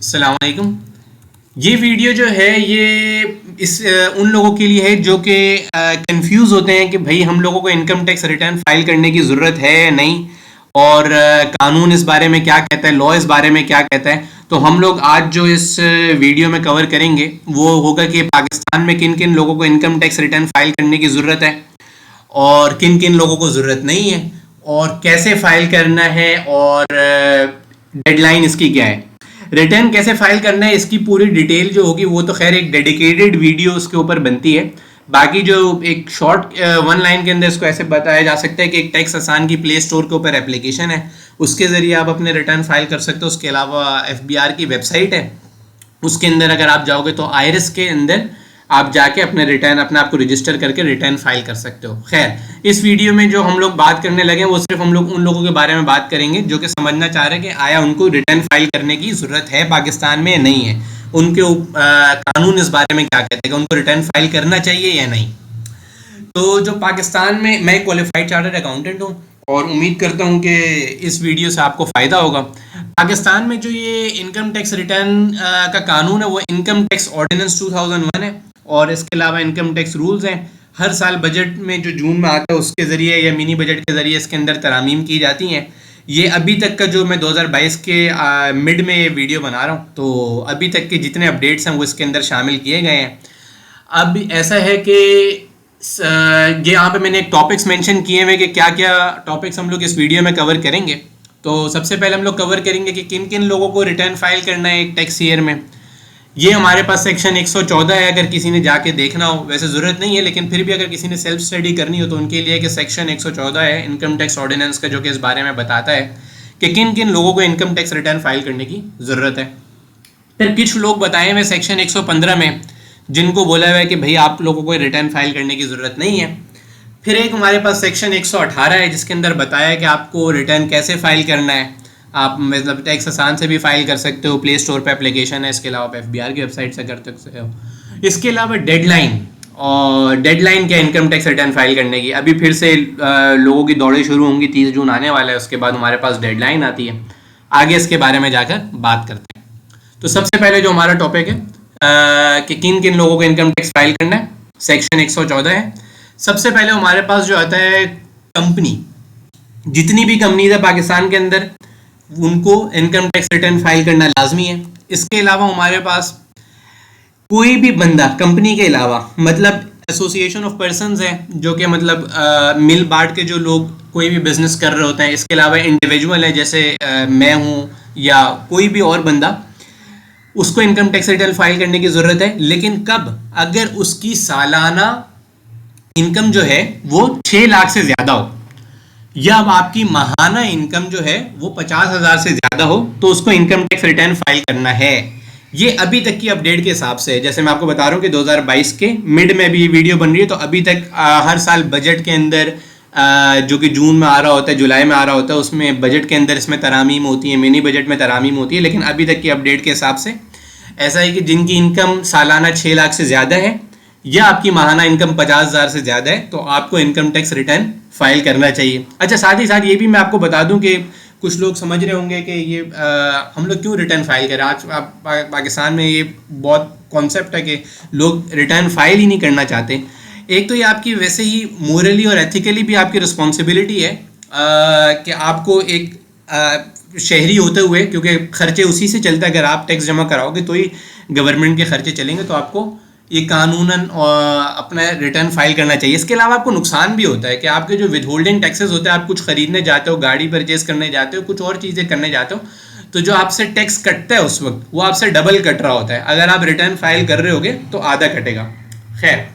अस्सलाम वालेकुम। ये वीडियो जो है ये उन लोगों के लिए है जो कि कंफ्यूज होते हैं कि भाई हम लोगों को इनकम टैक्स रिटर्न फाइल करने की ज़रूरत है या नहीं, और कानून इस बारे में क्या कहता है, लॉ इस बारे में क्या कहता है। तो हम लोग आज जो इस वीडियो में कवर करेंगे वो होगा कि पाकिस्तान में किन किन लोगों को इनकम टैक्स रिटर्न फाइल करने की ज़रूरत है और किन किन लोगों को ज़रूरत नहीं है, और कैसे फाइल करना है, और डेडलाइन इसकी क्या है। रिटर्न कैसे फाइल करना है इसकी पूरी डिटेल जो होगी वो तो खैर एक डेडिकेटेड वीडियो उसके ऊपर बनती है। बाकी जो एक शॉर्ट वन लाइन के अंदर इसको ऐसे बताया जा सकता है कि एक टैक्स आसान की प्ले स्टोर के ऊपर एप्लीकेशन है, उसके ज़रिए आप अपने रिटर्न फाइल कर सकते हो। उसके अलावा FBR की वेबसाइट है, उसके अंदर अगर आप जाओगे तो आयरस के अंदर आप जाके अपने रिटर्न अपने आप को रजिस्टर करके रिटर्न फाइल कर सकते हो। खैर, इस वीडियो में जो हम लोग बात करने लगे वो सिर्फ हम लोग उन लोगों के बारे में बात करेंगे जो कि समझना चाह रहे हैं कि आया उनको रिटर्न फाइल करने की ज़रूरत है पाकिस्तान में या नहीं है, उनके कानून इस बारे में क्या कहते हैं कि उनको रिटर्न फाइल करना चाहिए या नहीं। तो जो पाकिस्तान में, मैं क्वालिफाइड चार्टर्ड अकाउंटेंट हूँ और उम्मीद करता हूँ कि इस वीडियो से आपको फ़ायदा होगा। पाकिस्तान में जो ये इनकम टैक्स रिटर्न का कानून है वो इनकम टैक्स ऑर्डिनेंस 2001 है, और इसके अलावा इनकम टैक्स रूल्स हैं। हर साल बजट में जो जून में आता है उसके ज़रिए या मिनी बजट के ज़रिए इसके अंदर तरामीम की जाती हैं। ये अभी तक का जो मैं 2022 के मिड में ये वीडियो बना रहा हूँ, तो अभी तक के जितने अपडेट्स हैं वो इसके अंदर शामिल किए गए हैं। अब ऐसा है कि ये यहाँ पे मैंने एक टॉपिक्स मेंशन किए हुए कि क्या क्या टॉपिक्स हम लोग इस वीडियो में कवर करेंगे। तो सबसे पहले हम लोग कवर करेंगे कि किन किन लोगों को रिटर्न फाइल करना है एक टैक्स ईयर में। ये हमारे पास सेक्शन 114 है, अगर किसी ने जाके देखना हो, वैसे ज़रूरत नहीं है लेकिन फिर भी अगर किसी ने सेल्फ स्टडी करनी हो तो उनके लिए कि सेक्शन 114 है इनकम टैक्स ऑर्डिनेंस का, जो कि इस बारे में बताता है कि किन किन लोगों को इनकम टैक्स रिटर्न फाइल करने की ज़रूरत है। फिर कुछ लोग बताए हुए सेक्शन 115 में जिनको बोला हुआ है कि भाई आप लोगों को रिटर्न फाइल करने की ज़रूरत नहीं है। फिर एक हमारे पास सेक्शन 118 है जिसके अंदर बताया है कि आपको रिटर्न कैसे फाइल करना है। आप मतलब टैक्स आसान से भी फाइल कर सकते हो, प्ले स्टोर पे एप्लीकेशन है, इसके अलावा आप FBR की वेबसाइट से कर सकते हो। इसके अलावा डेडलाइन, और डेडलाइन क्या इनकम टैक्स रिटर्न फाइल करने की, अभी फिर से लोगों की दौड़ें शुरू होंगी, 30 जून आने वाला है, उसके बाद हमारे पास डेडलाइन आती है। आगे इसके बारे में जाकर बात करते हैं। तो सबसे पहले जो हमारा टॉपिक है कि किन किन लोगों को इनकम टैक्स फाइल करना है, सेक्शन 114 है। सबसे पहले हमारे पास जो आता है कंपनी, जितनी भी कंपनीज है पाकिस्तान के अंदर उनको इनकम टैक्स रिटर्न फाइल करना लाजमी है। इसके अलावा हमारे पास कोई भी बंदा कंपनी के अलावा, मतलब एसोसिएशन ऑफ पर्सन्स है जो कि मतलब मिल बांट के जो लोग कोई भी बिजनेस कर रहे होते हैं, इसके अलावा इंडिविजुअल है जैसे मैं हूँ या कोई भी और बंदा, उसको इनकम टैक्स रिटर्न फाइल करने की ज़रूरत है। लेकिन कब? अगर उसकी सालाना इनकम जो है वो 6 लाख से ज़्यादा हो, या अब आपकी माहाना इनकम जो है वो 50,000 से ज़्यादा हो, तो उसको इनकम टैक्स रिटर्न फाइल करना है। ये अभी तक की अपडेट के हिसाब से, जैसे मैं आपको बता रहा हूँ कि 2022 के मिड में अभी ये वीडियो बन रही है, तो अभी तक हर साल बजट के अंदर जो कि जून में आ रहा होता है, जुलाई में आ रहा होता है, उसमें बजट के अंदर इसमें तरामीम होती है, मिनी बजट में तरामीम होती है। लेकिन अभी तक की अपडेट के हिसाब से ऐसा है कि जिनकी इनकम सालाना 6 लाख से ज़्यादा है या आपकी माहाना इनकम 50,000 से ज़्यादा है, तो आपको इनकम टैक्स रिटर्न फाइल करना चाहिए। अच्छा, साथ ही साथ ये भी मैं आपको बता दूं कि कुछ लोग समझ रहे होंगे कि ये हम लोग क्यों रिटर्न फाइल करें। आज पाकिस्तान में ये बहुत कॉन्सेप्ट है कि लोग रिटर्न फाइल ही नहीं करना चाहते। एक तो ये आपकी वैसे ही मोरली और एथिकली भी आपकी रिस्पॉन्सिबिलिटी है कि आपको एक शहरी होते हुए, क्योंकि खर्चे उसी से चलते हैं, अगर आप टैक्स जमा कराओगे तो ही गवर्नमेंट के खर्चे चलेंगे, तो आपको ये कानूनन अपना रिटर्न फाइल करना चाहिए। इसके अलावा आपको नुकसान भी होता है कि आपके जो विद होल्डिंग टैक्सेस होते हैं, आप कुछ खरीदने जाते हो, गाड़ी परचेज करने जाते हो, कुछ और चीज़ें करने जाते हो, तो जो आपसे टैक्स कटता है उस वक्त वो आपसे डबल कट रहा होता है। अगर आप रिटर्न फाइल कर रहे होगे तो आधा कटेगा। खैर,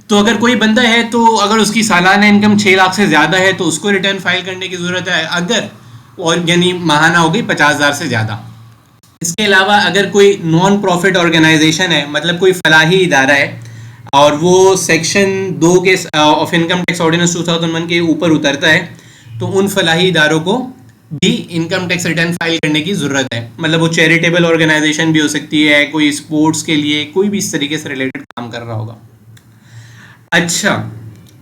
तो अगर कोई बंदा है तो अगर उसकी सालाना इनकम 6 लाख से ज़्यादा है तो उसको रिटर्न फाइल करने की ज़रूरत है, अगर और यानी माहाना हो गई 50,000 से ज़्यादा। इसके अलावा अगर कोई नॉन प्रॉफिट ऑर्गेनाइजेशन है, मतलब कोई फलाही इदारा है, और वो सेक्शन 2 के ऑफ इनकम टैक्स ऑर्डिनेंस 2001 के ऊपर उतरता है, तो उन फलाही इदारों को भी इनकम टैक्स रिटर्न फाइल करने की ज़रूरत है। मतलब वो चैरिटेबल ऑर्गेनाइजेशन भी हो सकती है, कोई स्पोर्ट्स के लिए, कोई भी इस तरीके से रिलेटेड काम कर रहा होगा। अच्छा,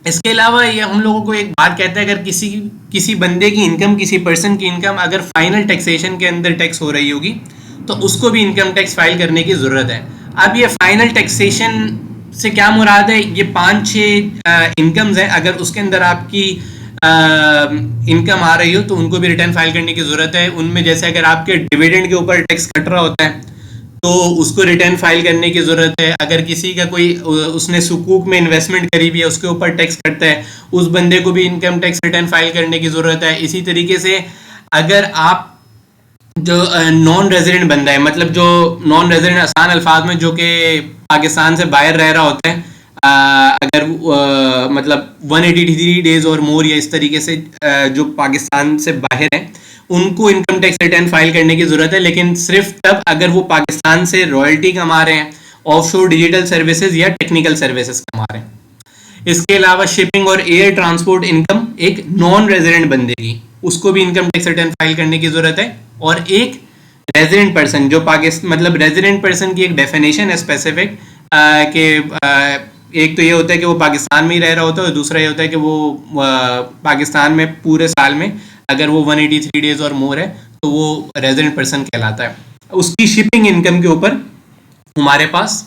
इसके अलावा ये हम लोगों को एक बात कहता है, अगर किसी बंदे की इनकम, किसी पर्सन की इनकम अगर फाइनल टैक्सेशन के अंदर टैक्स हो रही होगी तो उसको भी इनकम टैक्स फाइल करने की ज़रूरत है। अब ये फाइनल टैक्सेशन से क्या मुराद है, ये 5-6 इनकम्स हैं, अगर उसके अंदर आपकी इनकम आ रही हो तो उनको भी रिटर्न फाइल करने की ज़रूरत है। उनमें जैसे अगर आपके डिविडेंड के ऊपर टैक्स कट रहा होता है तो उसको रिटर्न फाइल करने की ज़रूरत है। अगर किसी का कोई उसने सुकूक में इन्वेस्टमेंट करी हुई है उसके ऊपर टैक्स कटता है, उस बंदे को भी इनकम टैक्स रिटर्न फाइल करने की ज़रूरत है। इसी तरीके से अगर आप जो नॉन रेजिडेंट बंदा है, मतलब जो नॉन रेजिडेंट आसान अल्फाज में जो कि पाकिस्तान से बाहर रह रहा होता है, अगर मतलब 183 डेज और मोर या इस तरीके से जो पाकिस्तान से बाहर हैं उनको इनकम टैक्स रिटर्न फाइल करने की ज़रूरत है, लेकिन सिर्फ तब अगर वो पाकिस्तान से रॉयल्टी कमा रहे हैं, ऑफशोर डिजिटल सर्विसेज या टेक्निकल सर्विसेज कमा रहे हैं। इसके अलावा शिपिंग और एयर ट्रांसपोर्ट इनकम एक नॉन रेजिडेंट बंदे की, उसको भी इनकम टैक्स रिटर्न फाइल करने की ज़रूरत है। और एक रेजिडेंट पर्सन जो पाकिस्तान, मतलब रेजिडेंट पर्सन की एक डेफिनेशन है स्पेसिफिक कि एक तो ये होता है कि वो पाकिस्तान में ही रह रहा होता है और दूसरा ये होता है कि वो पाकिस्तान में पूरे साल में अगर वो 183 डेज और मोर है तो वो रेजिडेंट पर्सन कहलाता है। उसकी शिपिंग इनकम के ऊपर हमारे पास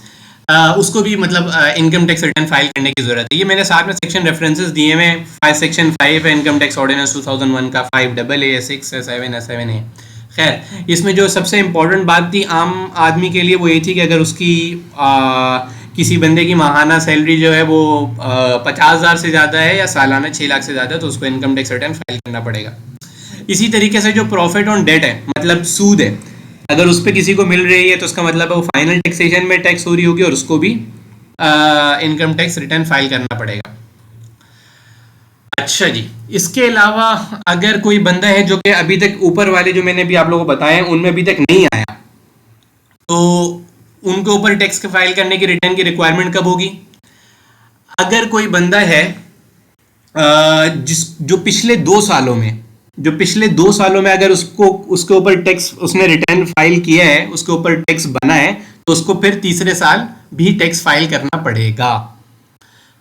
उसको भी मतलब इनकम टैक्स रिटर्न फाइल करने की जरूरत है। ये मैंने साथ में सेक्शन रेफरेंसेस दिए हैं। सेक्शन 5 है इनकम टैक्स ऑर्डिनेंस 2001 का, 5AA है, 6 है, 7 है, 7 है। खैर, इसमें जो सबसे इम्पोर्टेंट बात थी आम आदमी के लिए वो ये थी कि अगर उसकी किसी बंदे की माहाना सैलरी जो है वो 50,000 से ज़्यादा है या सालाना 6 लाख से ज़्यादा है तो उसको इनकम टैक्स रिटर्न फाइल करना पड़ेगा। इसी तरीके से जो प्रॉफिट ऑन डेट है, मतलब सूद है, अगर उस पर किसी को मिल रही है तो उसका मतलब है वो फाइनल टैक्सेशन में टैक्स हो रही होगी और उसको भी इनकम टैक्स रिटर्न फाइल करना पड़ेगा। अच्छा जी, इसके अलावा अगर कोई बंदा है जो कि अभी तक ऊपर वाले जो मैंने भी आप लोगों को बताए उनमें अभी तक नहीं आया तो उनके ऊपर टैक्स फाइल करने की रिटर्न की रिक्वायरमेंट कब होगी? अगर कोई बंदा है जो पिछले 2 सालों में अगर उसको उसके ऊपर टैक्स उसने रिटर्न फाइल किया है, उसके ऊपर टैक्स बना है तो उसको फिर तीसरे साल भी टैक्स फाइल करना पड़ेगा।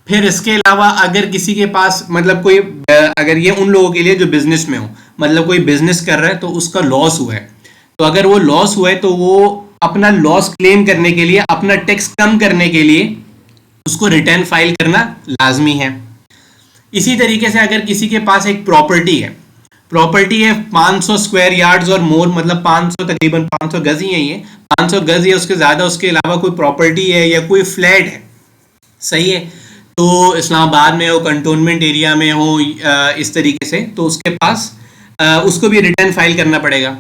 फिर इसके अलावा अगर किसी के पास मतलब कोई अगर ये उन लोगों के लिए जो बिजनेस में हो, मतलब कोई बिजनेस कर रहा है तो उसका लॉस हुआ है, तो अगर वो लॉस हुआ है तो वो अपना लॉस क्लेम करने के लिए, अपना टैक्स कम करने के लिए उसको रिटर्न फाइल करना लाजमी है। इसी तरीके से अगर किसी के पास एक प्रॉपर्टी है 500 स्क्वायर यार्ड्स और मोर, मतलब 500 तकरीबन 500 गज ही है, ये 500 गज या उसके ज़्यादा, उसके अलावा कोई प्रॉपर्टी है या कोई फ्लैट है, सही है, तो इस्लामाबाद में हो, कंटोनमेंट एरिया में हो, इस तरीके से, तो उसके पास उसको भी रिटर्न फाइल करना पड़ेगा।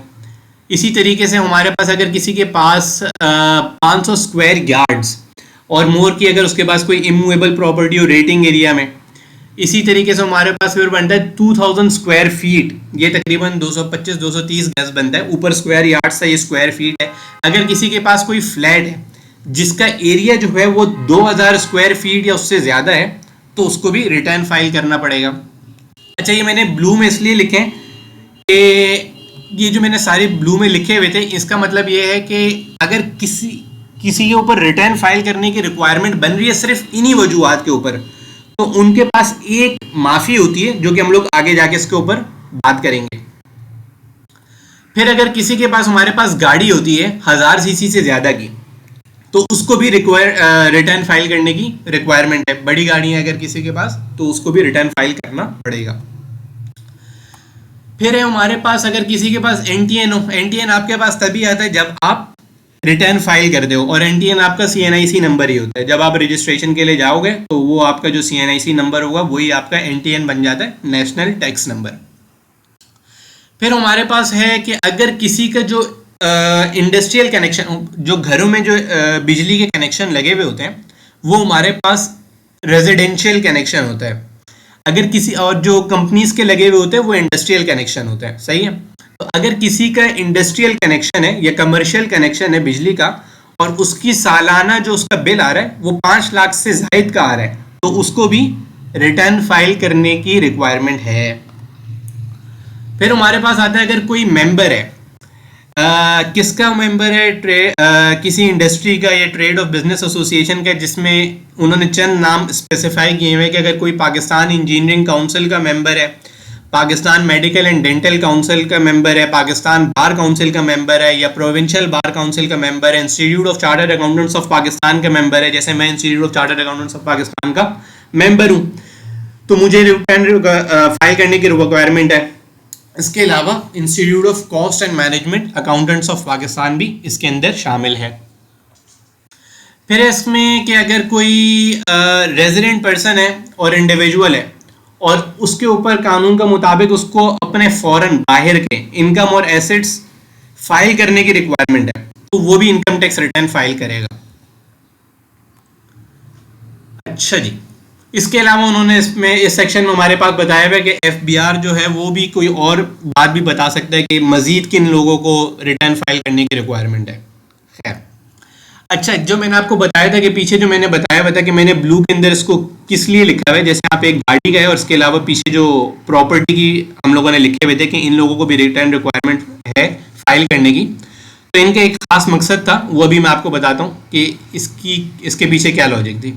इसी तरीके से हमारे पास अगर किसी के पास 500 स्क्वायर यार्ड्स और मोर की अगर उसके पास कोई इमूवेबल प्रॉपर्टी हो रेटिंग एरिया में, इसी तरीके से हमारे पास फिर बनता है 2000 स्क्वायर फीट, ये तकरीबन 225-230 गज बनता है, ऊपर स्क्वायर यार्ड से ये स्क्वायर फीट है। अगर किसी के पास कोई फ्लैट है जिसका एरिया जो है वो 2000 स्क्वायर फीट या उससे ज़्यादा है तो उसको भी रिटर्न फाइल करना पड़ेगा। अच्छा, ये मैंने ब्लू में इसलिए लिखे कि ये जो मैंने सारे ब्लू में लिखे हुए थे इसका मतलब ये है कि अगर किसी के ऊपर रिटर्न फाइल करने की रिक्वायरमेंट बन रही है सिर्फ इन्हीं वजूहात के ऊपर, तो उनके पास एक माफी होती है जो कि हम लोग आगे जाके इसके ऊपर बात करेंगे। फिर अगर किसी के पास हमारे पास गाड़ी होती है 1000 सीसी से ज्यादा की तो उसको भी रिटर्न फाइल करने की रिक्वायरमेंट है। बड़ी गाड़ी है अगर किसी के पास तो उसको भी रिटर्न फाइल करना पड़ेगा। फिर है हमारे पास अगर किसी के पास एनटीएन हो, एनटीएन आपके पास तभी आता है जब आप रिटर्न फाइल करते हो, और एनटीएन आपका सीएनआईसी नंबर ही होता है। जब आप रजिस्ट्रेशन के लिए जाओगे तो वो आपका जो सीएनआईसी नंबर होगा वही आपका एनटीएन बन जाता है, नेशनल टैक्स नंबर। फिर हमारे पास है कि अगर किसी का जो इंडस्ट्रियल कनेक्शन, जो घरों में जो बिजली के कनेक्शन लगे हुए होते हैं वो हमारे पास रेजिडेंशियल कनेक्शन होता है। अगर किसी और जो कंपनीज के लगे हुए होते हैं वो इंडस्ट्रियल कनेक्शन होते हैं, सही है। तो अगर किसी का इंडस्ट्रियल कनेक्शन है या कमर्शियल कनेक्शन है बिजली का और उसकी सालाना जो उसका बिल आ रहा है वो 5 लाख से जायद का आ रहा है तो उसको भी रिटर्न फाइल करने की रिक्वायरमेंट है। फिर हमारे पास आता है अगर कोई मेंबर है, किसका मेंबर है, किसी इंडस्ट्री का या ट्रेड ऑफ बिजनेस एसोसिएशन का, जिसमें उन्होंने चंद नाम स्पेसिफाई किए हुए कि अगर कोई पाकिस्तान इंजीनियरिंग काउंसिल का मेंबर है, Pakistan medical and dental council का मेंबर है, पाकिस्तान बार काउंसिल का मेंबर है, या प्रोविंशियल बार काउंसिल का मेंबर है, institute of chartered accountants of Pakistan का मेंबर है, जैसे मैं institute of chartered accountants of Pakistan का मेंबर हूं, तो मुझे रिटर्न फाइल करने की रिक्वायरमेंट है। इसके अलावा institute of cost and management accountants of Pakistan भी इसके अंदर शामिल है। फिर इसमें कि अगर कोई रेजिडेंट पर्सन है और इंडिविजुअल है और उसके ऊपर कानून का मुताबिक उसको अपने फॉरेन बाहर के इनकम और एसेट्स फाइल करने की रिक्वायरमेंट है, तो वो भी इनकम टैक्स रिटर्न फाइल करेगा। अच्छा जी, इसके अलावा उन्होंने इसमें इस सेक्शन में हमारे पास बताया हुआ है कि एफबीआर जो है वो भी कोई और बात भी बता सकता है कि मजीद किन लोगों को रिटर्न फाइल करने की रिक्वायरमेंट है। खैर, अच्छा, जो मैंने आपको बताया था कि पीछे जो मैंने बताया हुआ था कि मैंने ब्लू के अंदर इसको किस लिए लिखा हुआ है, जैसे आप एक गाड़ी का है और इसके अलावा पीछे जो प्रॉपर्टी की हम लोगों ने लिखे हुए थे कि इन लोगों को भी रिटर्न रिक्वायरमेंट है फाइल करने की, तो इनका एक खास मकसद था, वो भी मैं आपको बताता हूँ कि इसके पीछे क्या लॉजिक थी।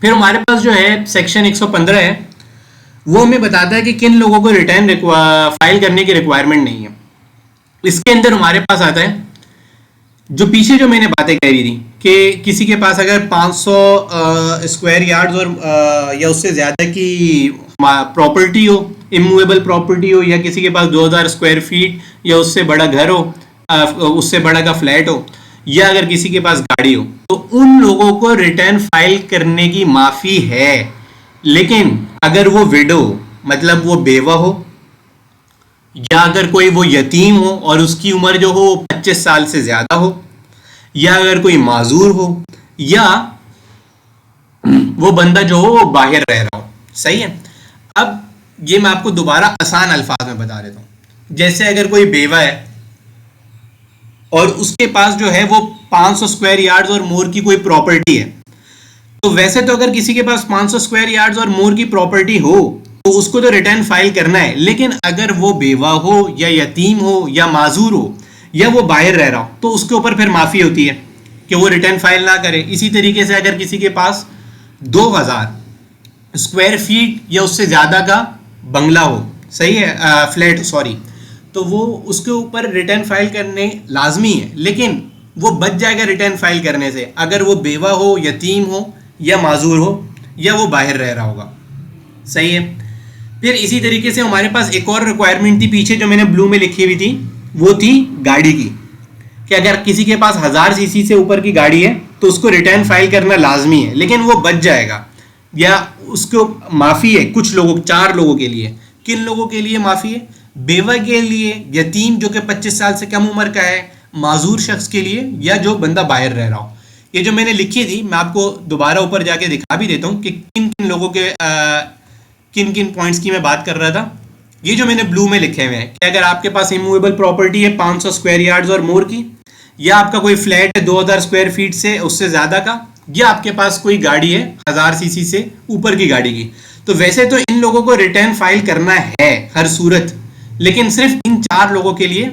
फिर हमारे पास जो है सेक्शन 115 है, वो हमें बताता है कि किन लोगों को रिटर्न फाइल करने की रिक्वायरमेंट नहीं है। इसके अंदर हमारे पास आता है जो पीछे जो मैंने बातें कह रही थी कि किसी के पास अगर 500 स्क्वायर यार्ड्स और या उससे ज़्यादा की प्रॉपर्टी हो, इमूवेबल प्रॉपर्टी हो, या किसी के पास 2000 स्क्वायर फीट या उससे बड़ा घर हो, उससे बड़ा का फ्लैट हो, या अगर किसी के पास गाड़ी हो, तो उन लोगों को रिटर्न फाइल करने की माफ़ी है। लेकिन अगर वो विडो मतलब वो बेवा हो, या अगर कोई वो यतीम हो और उसकी उम्र जो हो 25 साल से ज़्यादा हो, या अगर कोई माजूर हो, या वो बंदा जो हो वो बाहर रह रहा हो। सही है। अब ये मैं आपको दोबारा आसान अल्फाज में बता देता हूँ। जैसे अगर कोई बेवा है और उसके पास जो है वो 500 स्क्वायर यार्ड्स और मोर की कोई प्रॉपर्टी है, तो वैसे तो अगर किसी के पास 500 स्क्वायर यार्ड्स और मोर की प्रॉपर्टी हो तो उसको तो रिटर्न फाइल करना है। लेकिन अगर वो बेवा हो या यतीम हो या माजूर हो या वो बाहर रह रहा हो, तो उसके ऊपर फिर माफ़ी होती है कि वो रिटर्न फाइल ना करे। इसी तरीके से अगर किसी के पास 2000 स्क्वायर फीट या उससे ज़्यादा का बंगला हो, सही है, फ्लैट सॉरी, तो वो उसके ऊपर रिटर्न फाइल करने लाजमी है, लेकिन वो बच जाएगा रिटर्न फाइल करने से अगर वो बेवा हो, यतीम हो या माजूर हो या वो बाहर रह रहा होगा। सही है। फिर इसी तरीके से हमारे पास एक और रिक्वायरमेंट थी पीछे जो मैंने ब्लू में लिखी हुई थी, वो थी गाड़ी की, कि अगर किसी के पास 1000 सीसी से ऊपर की गाड़ी है तो उसको रिटर्न फाइल करना लाजमी है, लेकिन वो बच जाएगा या उसको माफ़ी है कुछ लोगों, 4 लोगों के लिए। किन लोगों के लिए माफ़ी है? बेवा के लिए, यतीम जो कि 25 साल से कम उम्र का है, माजूर शख्स के लिए, या जो बंदा बाहर रह रहा हो। ये जो मैंने लिखी थी मैं आपको दोबारा ऊपर जाके दिखा भी देता हूँ कि किन किन लोगों के किन किन पॉइंट्स की मैं बात कर रहा था। ये जो मैंने ब्लू में लिखे हुए हैं कि अगर आपके पास इमूवेबल प्रॉपर्टी है 500 स्क्वायर यार्ड्स और मोर की, या आपका कोई फ्लैट है 2000 स्क्वायर फीट से उससे ज़्यादा का, या आपके पास कोई गाड़ी है 1000 सीसी से ऊपर की गाड़ी की, तो वैसे तो इन लोगों को रिटर्न फाइल करना है हर सूरत, लेकिन सिर्फ इन 4 लोगों के लिए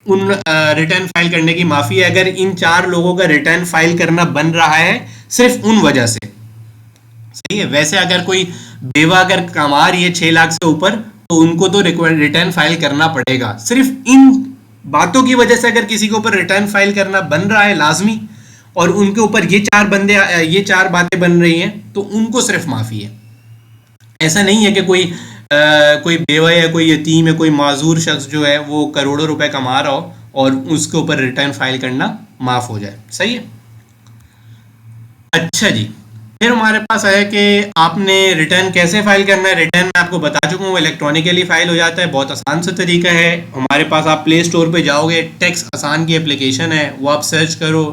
उन रिटर्न फाइल करने की माफ़ी है। अगर इन 4 लोगों का रिटर्न फाइल करना बन रहा है सिर्फ उन वजह से। सही है। वैसे अगर कोई बेवा अगर कमा रही है 6 लाख से ऊपर तो उनको तो रिटर्न फाइल करना पड़ेगा। सिर्फ इन बातों की वजह से अगर किसी के ऊपर रिटर्न फाइल करना बन रहा है लाजमी, और उनके ऊपर ये 4 बातें बन रही हैं, तो उनको सिर्फ माफ़ी है। ऐसा नहीं है कि कोई बेवा या कोई यतीम या कोई माजूर शख्स जो है वो करोड़ों रुपए कमा रहा हो और उसके ऊपर रिटर्न फाइल करना माफ़ हो जाए। सही है। अच्छा जी, फिर हमारे पास है कि आपने रिटर्न कैसे फाइल करना है। रिटर्न मैं आपको बता चुका हूँ, इलेक्ट्रॉनिकली फाइल हो जाता है, बहुत आसान सा तरीका है। हमारे पास आप प्ले स्टोर पे जाओगे, टैक्स आसान की एप्लीकेशन है, वो आप सर्च करो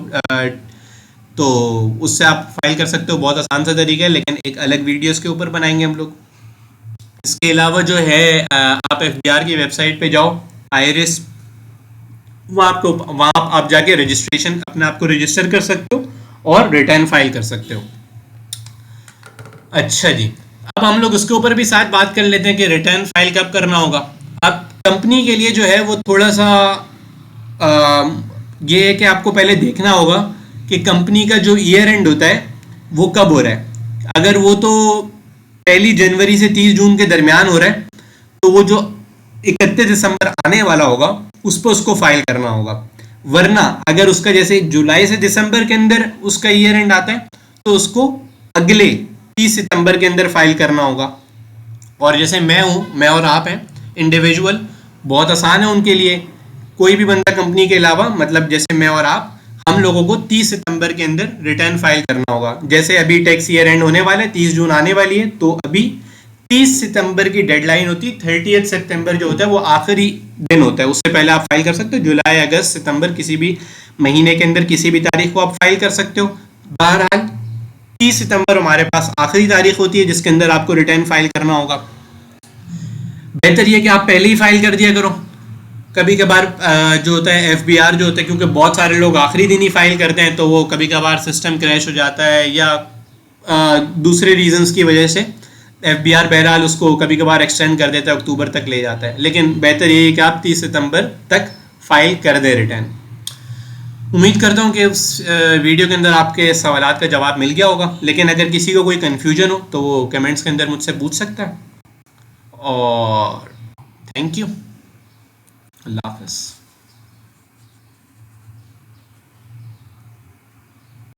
तो उससे आप फाइल कर सकते हो। बहुत आसान सा तरीका है, लेकिन एक अलग वीडियो इसके ऊपर बनाएंगे हम लोग। इसके अलावा जो है आप एफबीआर की वेबसाइट पे जाओ, आईरिस, वहाँ आप जाके रजिस्ट्रेशन अपने आप को रजिस्टर कर सकते हो और रिटर्न फाइल कर सकते हो। अच्छा जी, अब हम लोग उसके ऊपर भी साथ बात कर लेते हैं कि रिटर्न फाइल कब करना होगा। अब कंपनी के लिए जो है वो थोड़ा सा ये है कि आपको पहले देखना होगा कि कंपनी का जो ईयर एंड होता है वो कब हो रहा है। अगर वो तो 1 जनवरी से 30 जून के दरमियान हो रहा है तो वो जो 31 दिसंबर आने वाला होगा उस पर उसको फाइल करना होगा। वरना अगर उसका जैसे जुलाई से दिसंबर के अंदर उसका ईयर एंड आता है तो उसको अगले 30 सितंबर के अंदर फाइल करना होगा। और जैसे मैं हूं, मैं और आप हैं इंडिविजुअल, बहुत आसान है उनके लिए। कोई भी बंदा कंपनी के अलावा, मतलब जैसे मैं और आप, हम लोगों को 30 सितंबर के अंदर रिटर्न फाइल करना होगा। जैसे अभी टैक्स ईयर एंड होने वाला है, 30 जून आने वाली है, तो अभी 30 सितंबर की डेडलाइन होती है। 30 सितंबर जो होता है वो आखिरी दिन होता है, उससे पहले आप फाइल कर सकते हो। जुलाई, अगस्त, सितंबर, किसी भी महीने के अंदर किसी भी तारीख को आप फाइल कर सकते हो। बहरहाल 30 सितंबर हमारे पास आखिरी तारीख होती है जिसके अंदर आपको रिटर्न फाइल करना होगा। बेहतर ये कि आप पहले ही फाइल कर दिया करो। कभी कभार जो होता है एफबीआर जो होता है, क्योंकि बहुत सारे लोग आखिरी दिन ही फाइल करते हैं, तो वो कभी कभार सिस्टम क्रैश हो जाता है या दूसरे रीजंस की वजह से एफबीआर बहरहाल उसको कभी कभार एक्सटेंड कर देता है, अक्टूबर तक ले जाता है। लेकिन बेहतर ये है कि आप 30 सितंबर तक फाइल कर दें रिटर्न। उम्मीद करता हूँ कि उस वीडियो के अंदर आपके सवालात का जवाब मिल गया होगा। लेकिन अगर किसी को कोई कन्फ्यूजन हो तो वो कमेंट्स के अंदर मुझसे पूछ सकता है। और थैंक यू। अल्लाह हाफ़िज़।